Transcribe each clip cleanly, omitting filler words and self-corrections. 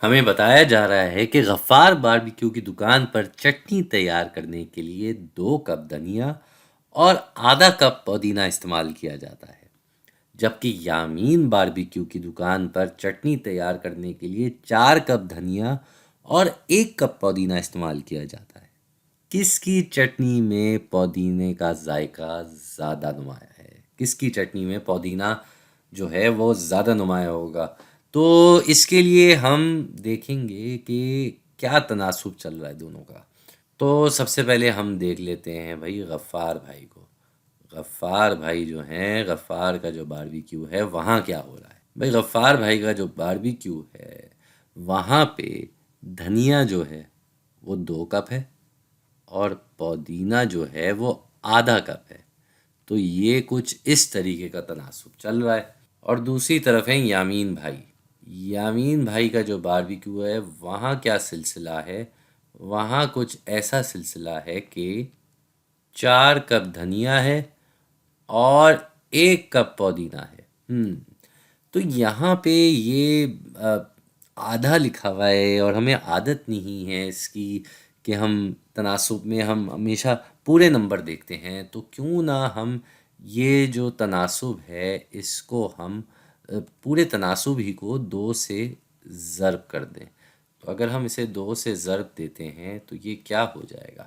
ہمیں بتایا جا رہا ہے کہ غفار باربیکیو کی دکان پر چٹنی تیار کرنے کے لیے 2 کپ دھنیا اور آدھا کپ پودینہ استعمال کیا جاتا ہے، جبکہ یامین باربیکیو کی دکان پر چٹنی تیار کرنے کے لیے 4 کپ دھنیا اور 1 کپ پودینہ استعمال کیا جاتا ہے۔ کس کی چٹنی میں پودینے کا ذائقہ زیادہ نمایاں ہے؟ کس کی چٹنی میں پودینہ جو ہے وہ زیادہ نمایاں ہوگا؟ تو اس کے لیے ہم دیکھیں گے کہ کیا تناسب چل رہا ہے دونوں کا۔ تو سب سے پہلے ہم دیکھ لیتے ہیں بھائی غفار بھائی کو۔ غفار بھائی جو ہیں، غفار کا جو باربیکیو ہے وہاں کیا ہو رہا ہے؟ بھائی غفار بھائی کا جو باربیکیو ہے وہاں پہ دھنیا جو ہے وہ 2 کپ ہے اور پودینہ جو ہے وہ آدھا کپ ہے۔ تو یہ کچھ اس طریقے کا تناسب چل رہا ہے۔ اور دوسری طرف ہے یامین بھائی۔ یامین بھائی کا جو باربیکیو ہے وہاں کیا سلسلہ ہے؟ وہاں کچھ ایسا سلسلہ ہے کہ 4 کپ دھنیا ہے اور 1 کپ پودینہ ہے۔ تو یہاں پہ یہ آدھا لکھا ہوا ہے اور ہمیں عادت نہیں ہے اس کی کہ ہم تناسب میں ہم ہمیشہ پورے نمبر دیکھتے ہیں، تو کیوں نہ ہم یہ جو تناسب ہے اس کو ہم پورے تناسب ہی کو 2 سے ضرب کر دیں۔ تو اگر ہم اسے 2 سے ضرب دیتے ہیں تو یہ کیا ہو جائے گا؟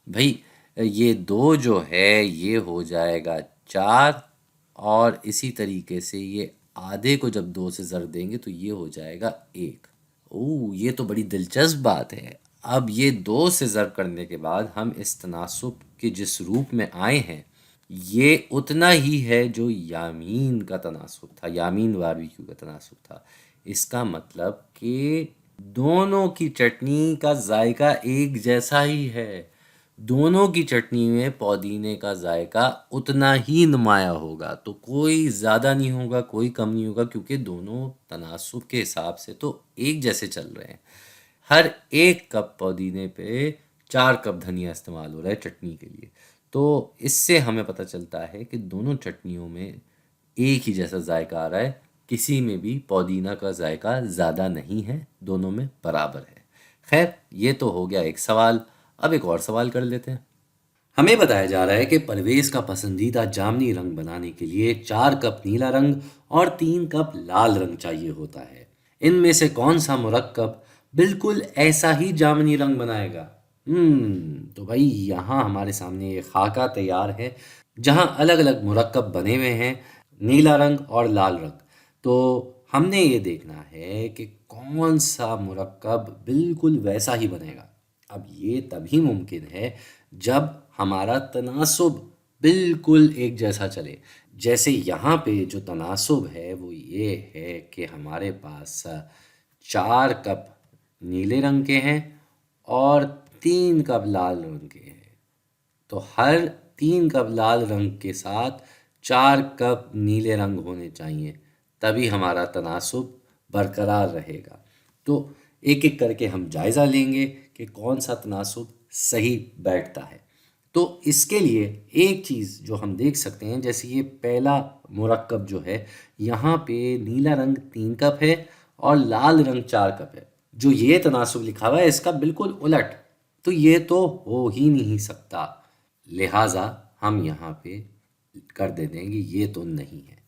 بھائی یہ 2 جو ہے یہ ہو جائے گا 4، اور اسی طریقے سے یہ آدھے کو جب 2 سے ضرب دیں گے تو یہ ہو جائے گا 1۔ یہ تو بڑی دلچسپ بات ہے۔ اب یہ 2 سے ضرب کرنے کے بعد ہم اس تناسب کے جس روپ میں آئے ہیں یہ اتنا ہی ہے جو یامین کا تناسب تھا، یامین باربیکیو کا تناسب تھا۔ اس کا مطلب کہ دونوں کی چٹنی کا ذائقہ ایک جیسا ہی ہے۔ دونوں کی چٹنی میں پودینے کا ذائقہ اتنا ہی نمایاں ہوگا، تو کوئی زیادہ نہیں ہوگا کوئی کم نہیں ہوگا، کیونکہ دونوں تناسب کے حساب سے تو ایک جیسے چل رہے ہیں۔ ہر 1 کپ پودینے پہ 4 کپ دھنیا استعمال ہو رہا ہے چٹنی کے لیے۔ تو اس سے ہمیں پتہ چلتا ہے کہ دونوں چٹنیوں میں ایک ہی جیسا ذائقہ آ رہا ہے، کسی میں بھی پودینہ کا ذائقہ زیادہ نہیں ہے، دونوں میں برابر ہے۔ خیر یہ تو ہو گیا ایک سوال، اب ایک اور سوال کر لیتے ہیں۔ ہمیں بتایا جا رہا ہے کہ پرویز کا پسندیدہ جامنی رنگ بنانے کے لیے 4 کپ نیلا رنگ اور 3 کپ لال رنگ چاہیے ہوتا ہے۔ ان میں سے کون سا مرکب بالکل ایسا ہی جامنی رنگ بنائے گا؟ تو بھائی یہاں ہمارے سامنے یہ خاکہ تیار ہے جہاں الگ الگ مرکب بنے ہوئے ہیں، نیلا رنگ اور لال رنگ۔ تو ہم نے یہ دیکھنا ہے کہ کون سا مرکب بالکل ویسا ہی بنے گا۔ اب یہ تبھی ممکن ہے جب ہمارا تناسب بالکل ایک جیسا چلے۔ جیسے یہاں پہ جو تناسب ہے وہ یہ ہے کہ ہمارے پاس 4 کپ نیلے رنگ کے ہیں اور 3 کپ لال رنگ کے ہیں، تو ہر 3 کپ لال رنگ کے ساتھ 4 کپ نیلے رنگ ہونے چاہیے، تبھی ہمارا تناسب برقرار رہے گا۔ تو ایک ایک کر کے ہم جائزہ لیں گے کہ کون سا تناسب صحیح بیٹھتا ہے۔ تو اس کے لیے ایک چیز جو ہم دیکھ سکتے ہیں، جیسے یہ پہلا مرکب جو ہے یہاں پہ نیلا رنگ 3 کپ ہے اور لال رنگ 4 کپ ہے، جو یہ تناسب لکھا ہوا ہے اس کا بالکل الٹ، تو یہ تو ہو ہی نہیں سکتا، لہٰذا ہم یہاں پہ کر دیں گے یہ تو نہیں ہے۔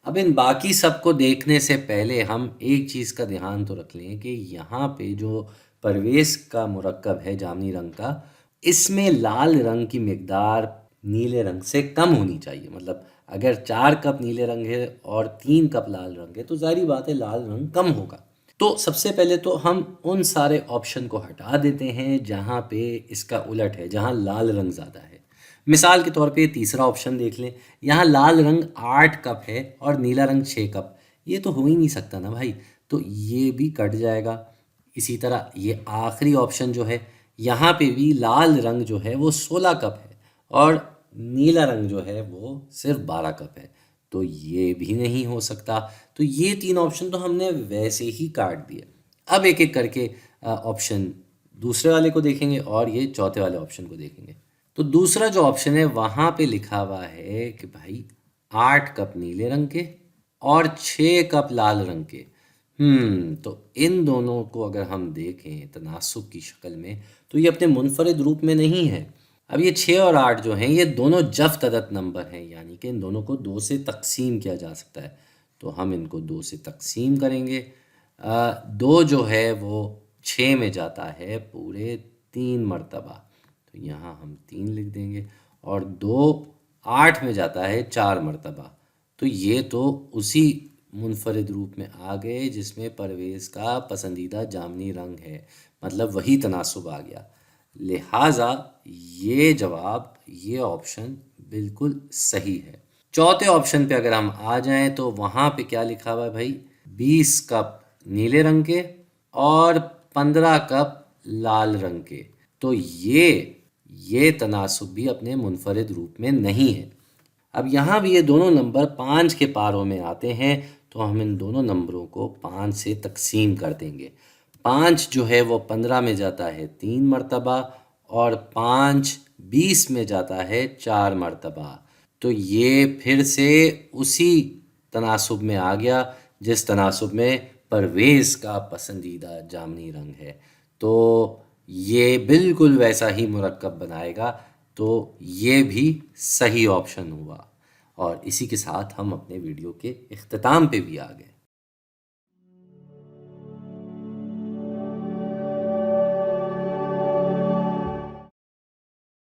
اب ان باقی سب کو دیکھنے سے پہلے ہم ایک چیز کا دھیان تو رکھ لیں کہ یہاں پہ جو پرویز کا مرکب ہے جامنی رنگ کا، اس میں لال رنگ کی مقدار نیلے رنگ سے کم ہونی چاہیے۔ مطلب اگر 4 کپ نیلے رنگ ہے اور 3 کپ لال رنگ ہے تو ظاہری بات ہے لال رنگ کم ہوگا۔ تو سب سے پہلے تو ہم ان سارے آپشن کو ہٹا دیتے ہیں جہاں پہ اس کا الٹ ہے، جہاں لال رنگ زیادہ ہے۔ مثال کے طور پہ تیسرا آپشن دیکھ لیں، یہاں لال رنگ 8 کپ ہے اور نیلا رنگ 6 کپ، یہ تو ہو ہی نہیں سکتا نا بھائی، تو یہ بھی کٹ جائے گا۔ اسی طرح یہ آخری آپشن جو ہے یہاں پہ بھی لال رنگ جو ہے وہ 16 کپ ہے اور نیلا رنگ جو ہے وہ صرف 12 کپ ہے، تو یہ بھی نہیں ہو سکتا۔ تو یہ 3 آپشن تو ہم نے ویسے ہی کاٹ دیے۔ اب ایک ایک کر کے آپشن دوسرے والے کو دیکھیں گے اور یہ چوتھے والے آپشن کو دیکھیں گے۔ تو دوسرا جو آپشن ہے وہاں پہ لکھا ہوا ہے کہ بھائی 8 کپ نیلے رنگ کے اور 6 کپ لال رنگ کے، تو ان دونوں کو اگر ہم دیکھیں تناسب کی شکل میں تو یہ اپنے منفرد روپ میں نہیں ہے۔ اب یہ 6 اور 8 جو ہیں یہ دونوں جفت عدد نمبر ہیں، یعنی کہ ان دونوں کو 2 سے تقسیم کیا جا سکتا ہے، تو ہم ان کو 2 سے تقسیم کریں گے۔ 2 جو ہے وہ 6 میں جاتا ہے پورے 3 مرتبہ، تو یہاں ہم 3 لکھ دیں گے، اور 2 8 میں جاتا ہے 4 مرتبہ، تو یہ تو اسی منفرد روپ میں آ گئے جس میں پرویز کا پسندیدہ جامنی رنگ ہے، مطلب وہی تناسب آ گیا۔ لہٰذا یہ جواب، یہ آپشن بالکل صحیح ہے۔ چوتھے آپشن پہ اگر ہم آ جائیں تو وہاں پہ کیا لکھا ہوا ہے بھائی؟ 20 کپ نیلے رنگ کے اور 15 کپ لال رنگ کے، تو یہ تناسب بھی اپنے منفرد روپ میں نہیں ہے۔ اب یہاں بھی یہ دونوں نمبر 5 کے پاروں میں آتے ہیں، تو ہم ان دونوں نمبروں کو 5 سے تقسیم کر دیں گے۔ 5 جو ہے وہ 15 میں جاتا ہے 3 مرتبہ، اور 5 20 میں جاتا ہے 4 مرتبہ، تو یہ پھر سے اسی تناسب میں آ گیا جس تناسب میں پرویز کا پسندیدہ جامنی رنگ ہے، تو یہ بالکل ویسا ہی مرکب بنائے گا، تو یہ بھی صحیح آپشن ہوا۔ اور اسی کے ساتھ ہم اپنے ویڈیو کے اختتام پہ بھی آ گئے۔